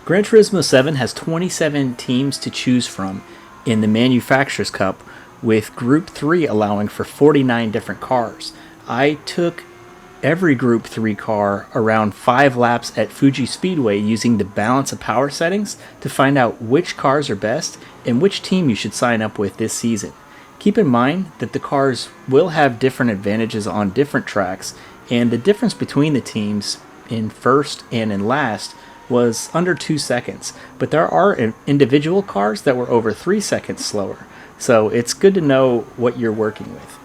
Gran Turismo 7 has 27 teams to choose from in the Manufacturers Cup, with Group 3 allowing for 49 different cars. I took every Group 3 car around 5 laps at Fuji Speedway using the balance of power settings to find out which cars are best and which team you should sign up with this season. Keep in mind that the cars will have different advantages on different tracks, and the difference between the teams in first and in last was under 2 seconds, but there are individual cars that were over 3 seconds slower, so it's good to know what you're working with.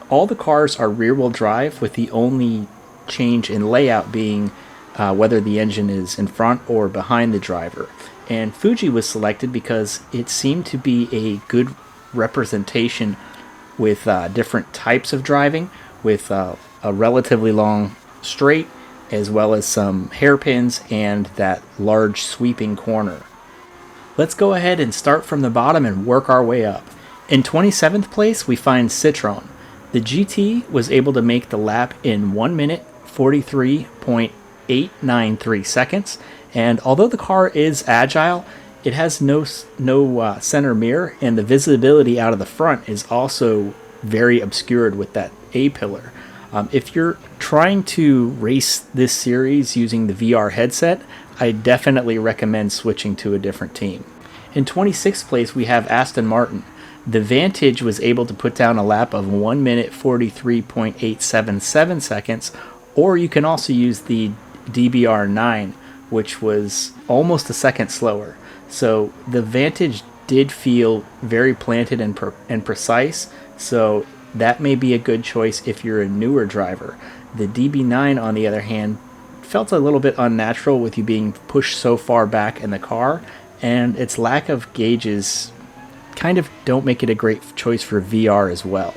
All the cars are rear-wheel drive, with the only change in layout being whether the engine is in front or behind the driver. And Fuji was selected because it seemed to be a good representation with different types of driving, with a relatively long straight, as well as some hairpins and that large sweeping corner. Let's go ahead and start from the bottom and work our way up. In 27th place, we find Citroen. The GT was able to make the lap in 1 minute 43.893 seconds, and although the car is agile, it has no center mirror, and the visibility out of the front is also very obscured with that A-pillar. If you're trying to race this series using the VR headset, I definitely recommend switching to a different team. In 26th place, we have Aston Martin. The Vantage was able to put down a lap of 1 minute 43.877 seconds, or you can also use the DBR9, which was almost a second slower. So the Vantage did feel very planted and precise, so that may be a good choice if you're a newer driver. The DB9, on the other hand, felt a little bit unnatural with you being pushed so far back in the car, and its lack of gauges kind of don't make it a great choice for VR as well.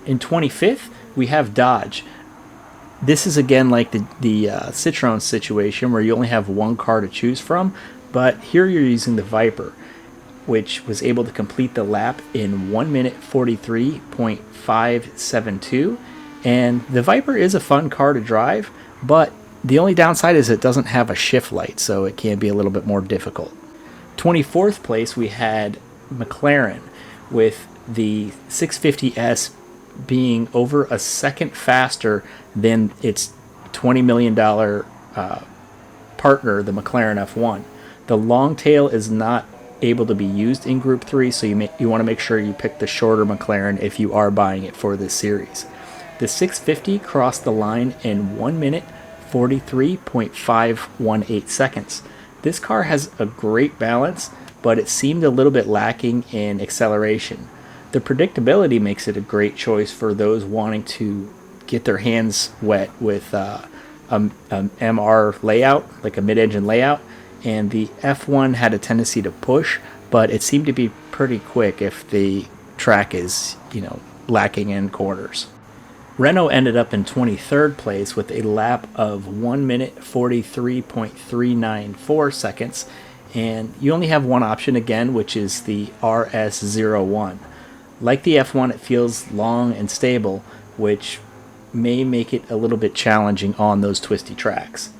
In 25th, we have Dodge. This is again like the Citroen situation where you only have one car to choose from, but here you're using the Viper, which was able to complete the lap in 1 minute 43.572. And the Viper is a fun car to drive, but the only downside is it doesn't have a shift light, so it can be a little bit more difficult. 24th place, we had McLaren, with the 650S being over a second faster than its $20 million partner, the McLaren F1. The long tail is not able to be used in Group 3, so you want to make sure you pick the shorter McLaren if you are buying it for this series. The 650 crossed the line in 1 minute 43.518 seconds. This car has a great balance, but it seemed a little bit lacking in acceleration. The predictability makes it a great choice for those wanting to get their hands wet with a MR layout, like a mid-engine layout, and the F1 had a tendency to push, but it seemed to be pretty quick if the track is, lacking in corners. Renault ended up in 23rd place with a lap of 1 minute 43.394 seconds, and you only have one option again, which is the RS01. Like the F1, it feels long and stable, which may make it a little bit challenging on those twisty tracks.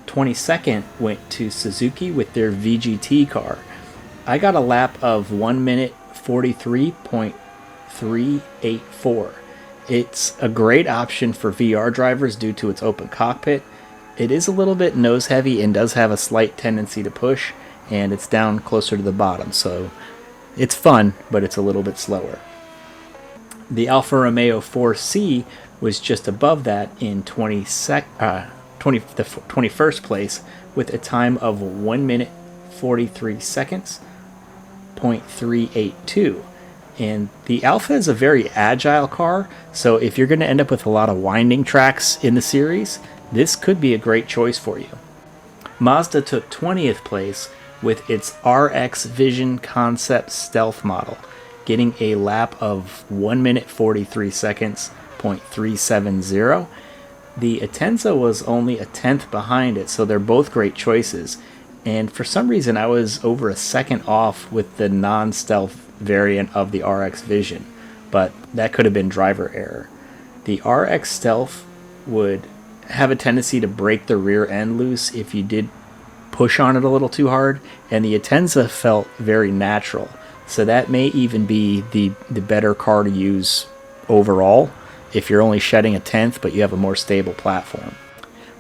22nd went to Suzuki with their VGT car. I got a lap of 1 minute 43.384. It's a great option for VR drivers due to its open cockpit. It is a little bit nose heavy and does have a slight tendency to push, and it's down closer to the bottom, so it's fun, but it's a little bit slower. The Alfa Romeo 4C was just above that in 21st place with a time of 1 minute 43 seconds, 0.382. And the Alfa is a very agile car, so if you're going to end up with a lot of winding tracks in the series, this could be a great choice for you. Mazda took 20th place with its RX Vision Concept Stealth model, getting a lap of 1 minute 43 seconds, 0.370. The Atenza was only a tenth behind it, so they're both great choices. And for some reason, I was over a second off with the non-stealth variant of the RX Vision, but that could have been driver error. The RX Stealth would have a tendency to break the rear end loose if you did push on it a little too hard, and the Atenza felt very natural. So that may even be the better car to use overall if you're only shedding a tenth but you have a more stable platform.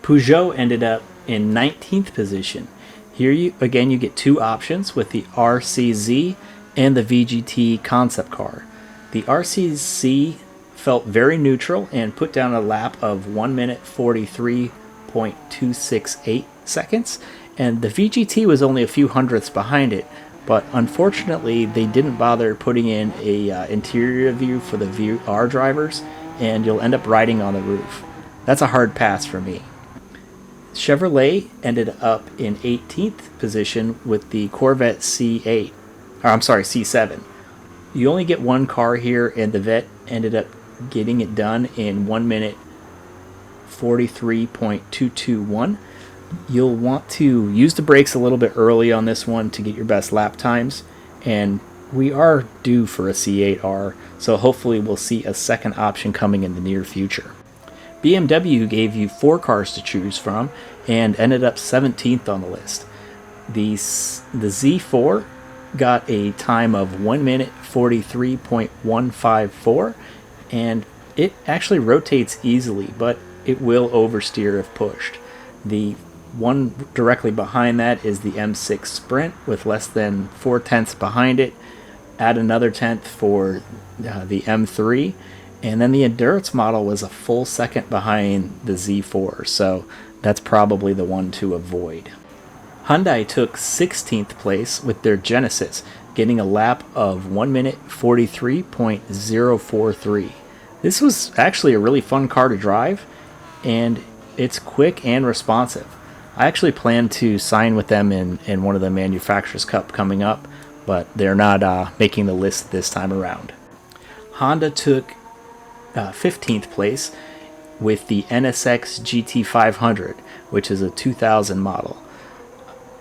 Peugeot ended up in 19th position. Here you get two options with the RCZ and the VGT concept car. The RCZ felt very neutral and put down a lap of 1 minute 43.268 seconds, and the VGT was only a few hundredths behind it, but unfortunately they didn't bother putting in a interior view for the VR drivers, and you'll end up riding on the roof. That's a hard pass for me. Chevrolet ended up in 18th position with the Corvette C7. You only get one car here, and the Vet ended up getting it done in 1 minute 43.221. You'll want to use the brakes a little bit early on this one to get your best lap times, and we are due for a C8R, so hopefully we'll see a second option coming in the near future. BMW gave you 4 cars to choose from and ended up 17th on the list. The Z4 got a time of 1 minute 43.154, and it actually rotates easily, but it will oversteer if pushed. The one directly behind that is the M6 Sprint with less than 4 tenths behind it. Add another tenth for the M3, and then the Endurance model was a full second behind the Z4, so that's probably the one to avoid. Hyundai took 16th place with their Genesis, getting a lap of 1 minute 43.043. This was actually a really fun car to drive, and it's quick and responsive. I actually plan to sign with them in one of the Manufacturers' Cup coming up, but they're not making the list this time around. Honda took 15th place with the NSX GT500, which is a 2000 model.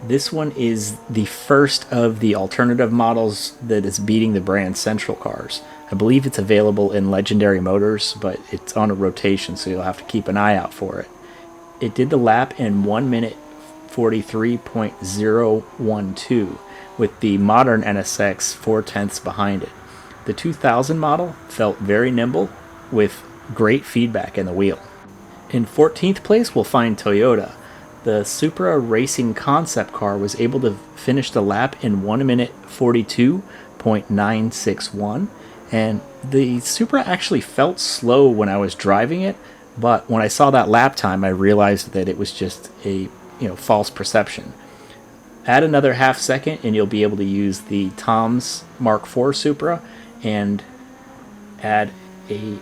This one is the first of the alternative models that is beating the brand Central cars. I believe it's available in Legendary Motors, but it's on a rotation, so you'll have to keep an eye out for it. It did the lap in 1 minute 43.012, with the modern NSX 4 tenths behind it. The 2000 model felt very nimble with great feedback in the wheel. In 14th place, we'll find Toyota. The Supra Racing concept car was able to finish the lap in 1 minute 42.961, and the Supra actually felt slow when I was driving it, but when I saw that lap time, I realized that it was just a false perception. Add another half second and you'll be able to use the Tom's Mark IV Supra, and add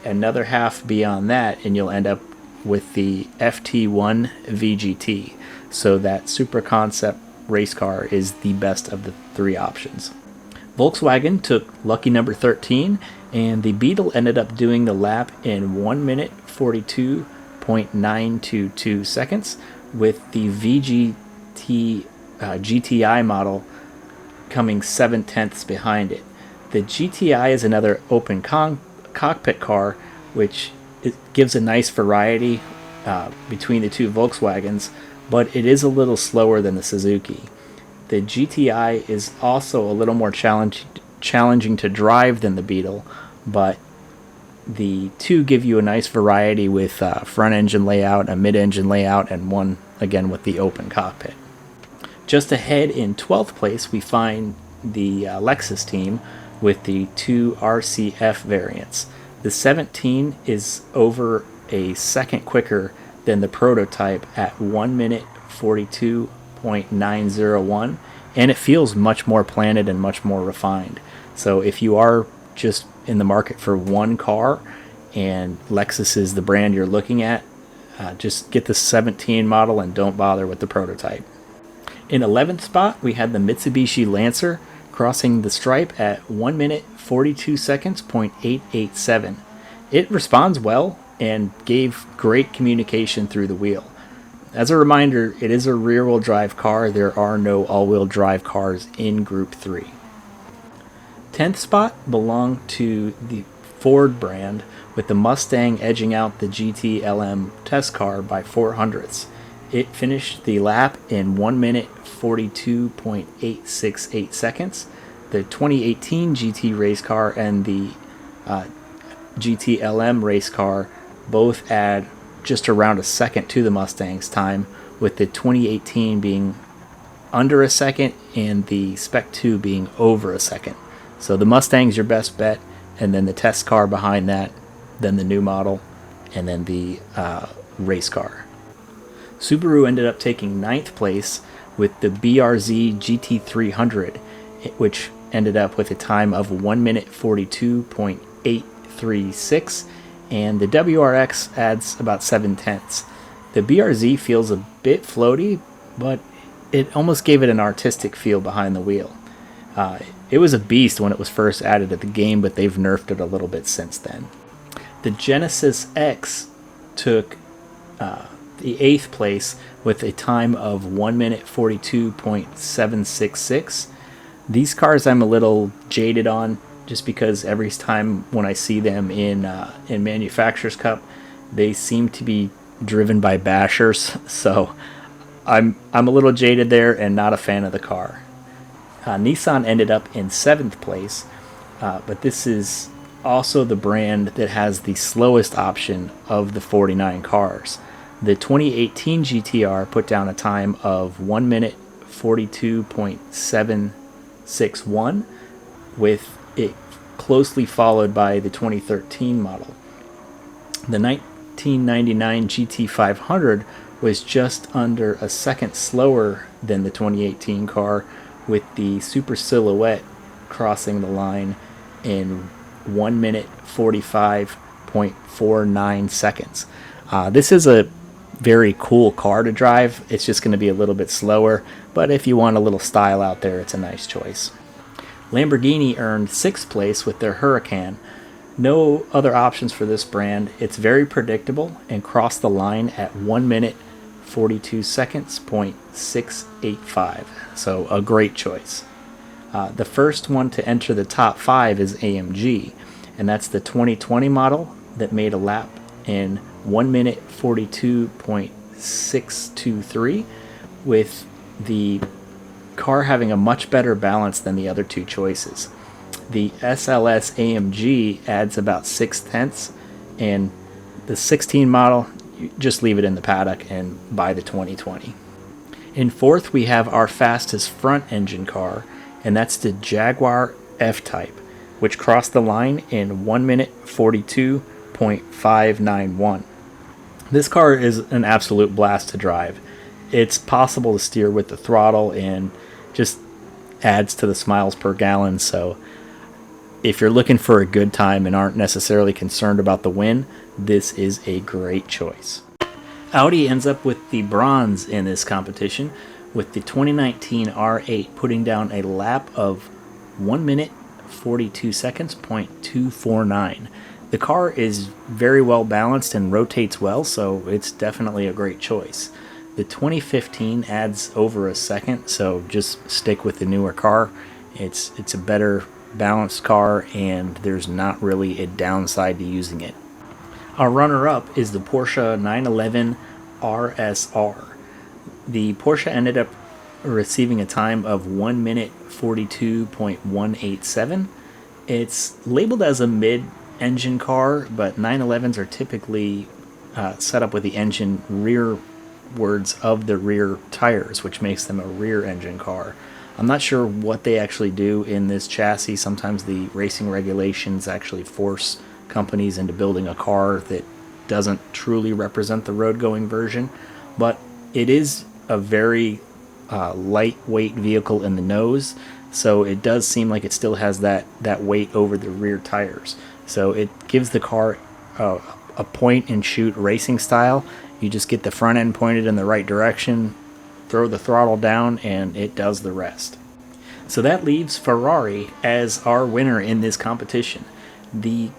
another half beyond that and you'll end up with the FT1 VGT. So that Supra concept race car is the best of the 3 options. Volkswagen took lucky number 13, and the Beetle ended up doing the lap in 1 minute 42.922 seconds, with the VGT GTI model coming 7 tenths behind it. The GTI is another open cockpit car, which it gives a nice variety between the two Volkswagens, but it is a little slower than the Suzuki. The GTI is also a little more challenging to drive than the Beetle, but the two give you a nice variety with front engine layout, a mid-engine layout, and one again with the open cockpit. Just ahead in 12th place, we find the Lexus team with the 2 RCF variants. The 17 is over a second quicker than the prototype at 1 minute 42.901, and it feels much more planted and much more refined. So if you are just in the market for one car and Lexus is the brand you're looking at, just get the 17 model and don't bother with the prototype. In 11th spot, we had the Mitsubishi Lancer crossing the stripe at 1 minute 42 seconds, .887. It responds well and gave great communication through the wheel. As a reminder, it is a rear-wheel drive car. There are no all-wheel drive cars in Group 3. 10th spot belonged to the Ford brand, with the Mustang edging out the GT LM test car by 4 hundredths. It finished the lap in 1 minute 42.868 seconds. The 2018 GT race car and the GT race car both add just around a second to the Mustang's time, with the 2018 being under a second and the Spec 2 being over a second. So the Mustang's your best bet, and then the test car behind that, then the new model, and then the race car. Subaru ended up taking 9th place with the BRZ GT300, which ended up with a time of 1 minute 42.836, and the WRX adds about 7/10. The BRZ feels a bit floaty, but it almost gave it an artistic feel behind the wheel. It was a beast when it was first added to the game, but they've nerfed it a little bit since then. The Genesis X took the 8th place with a time of 1 minute 42.766. These cars I'm a little jaded on, just because every time when I see them in Manufacturers Cup, they seem to be driven by bashers. So I'm a little jaded there and not a fan of the car. Nissan ended up in 7th place, but this is also the brand that has the slowest option of the 49 cars. The 2018 GTR put down a time of 1 minute 42.761, with it closely followed by the 2013 model. The 1999 GT500 was just under a second slower than the 2018 car, with the Super Silhouette crossing the line in 1 minute 45.49 seconds. This is a very cool car to drive. It's just going to be a little bit slower, but if you want a little style out there, it's a nice choice. Lamborghini earned 6th place with their Huracan. No other options for this brand. It's very predictable and crossed the line at 1 minute 42 seconds, .685. So a great choice. The first one to enter the top 5 is AMG, and that's the 2020 model that made a lap in 1 minute 42.623, with the car having a much better balance than the other two choices. The SLS AMG adds about 6/10, and the 16 model, you just leave it in the paddock and buy the 2020. In 4th, we have our fastest front engine car, and that's the Jaguar F-Type, which crossed the line in 1 minute 42.591. This car is an absolute blast to drive. It's possible to steer with the throttle and just adds to the miles per gallon. So if you're looking for a good time and aren't necessarily concerned about the win, this is a great choice. Audi ends up with the bronze in this competition, with the 2019 R8 putting down a lap of 1 minute 42 seconds, .249. The car is very well balanced and rotates well, so it's definitely a great choice. The 2015 adds over a second, so just stick with the newer car. It's a better balanced car, and there's not really a downside to using it. Our runner-up is the Porsche 911 RSR. The Porsche ended up receiving a time of 1 minute 42.187. It's labeled as a mid-engine car, but 911s are typically set up with the engine rearwards of the rear tires, which makes them a rear-engine car. I'm not sure what they actually do in this chassis. Sometimes the racing regulations actually force companies into building a car that doesn't truly represent the road-going version, but it is a very lightweight vehicle in the nose, so it does seem like it still has that weight over the rear tires. So it gives the car a point-and-shoot racing style. You just get the front end pointed in the right direction, throw the throttle down, and it does the rest. So that leaves Ferrari as our winner in this competition. The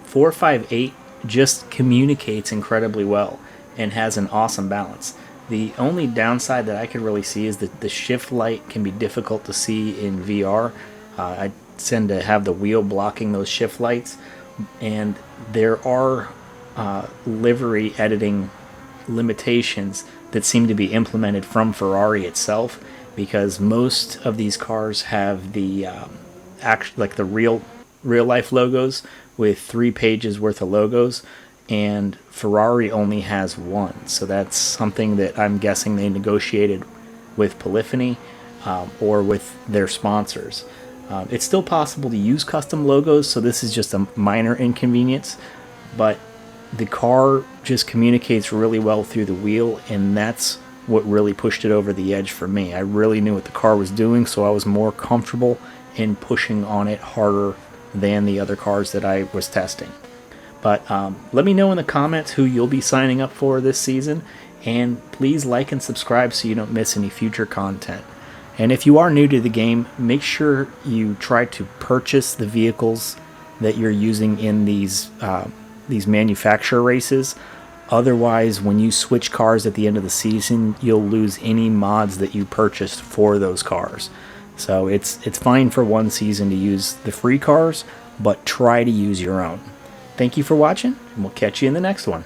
458 just communicates incredibly well and has an awesome balance. The only downside that I could really see is that the shift light can be difficult to see in VR. I tend to have the wheel blocking those shift lights, and there are livery editing limitations that seem to be implemented from Ferrari itself, because most of these cars have the like the real life logos with 3 pages worth of logos, and Ferrari only has 1. So that's something that I'm guessing they negotiated with Polyphony or with their sponsors. It's still possible to use custom logos, so this is just a minor inconvenience, but the car just communicates really well through the wheel, and that's what really pushed it over the edge for me. I really knew what the car was doing, so I was more comfortable in pushing on it harder than the other cars that I was testing. But let me know in the comments who you'll be signing up for this season, and please like and subscribe so you don't miss any future content. And if you are new to the game, make sure you try to purchase the vehicles that you're using in these manufacturer races. Otherwise, when you switch cars at the end of the season, you'll lose any mods that you purchased for those cars. So it's fine for one season to use the free cars, but try to use your own. Thank you for watching, and we'll catch you in the next one.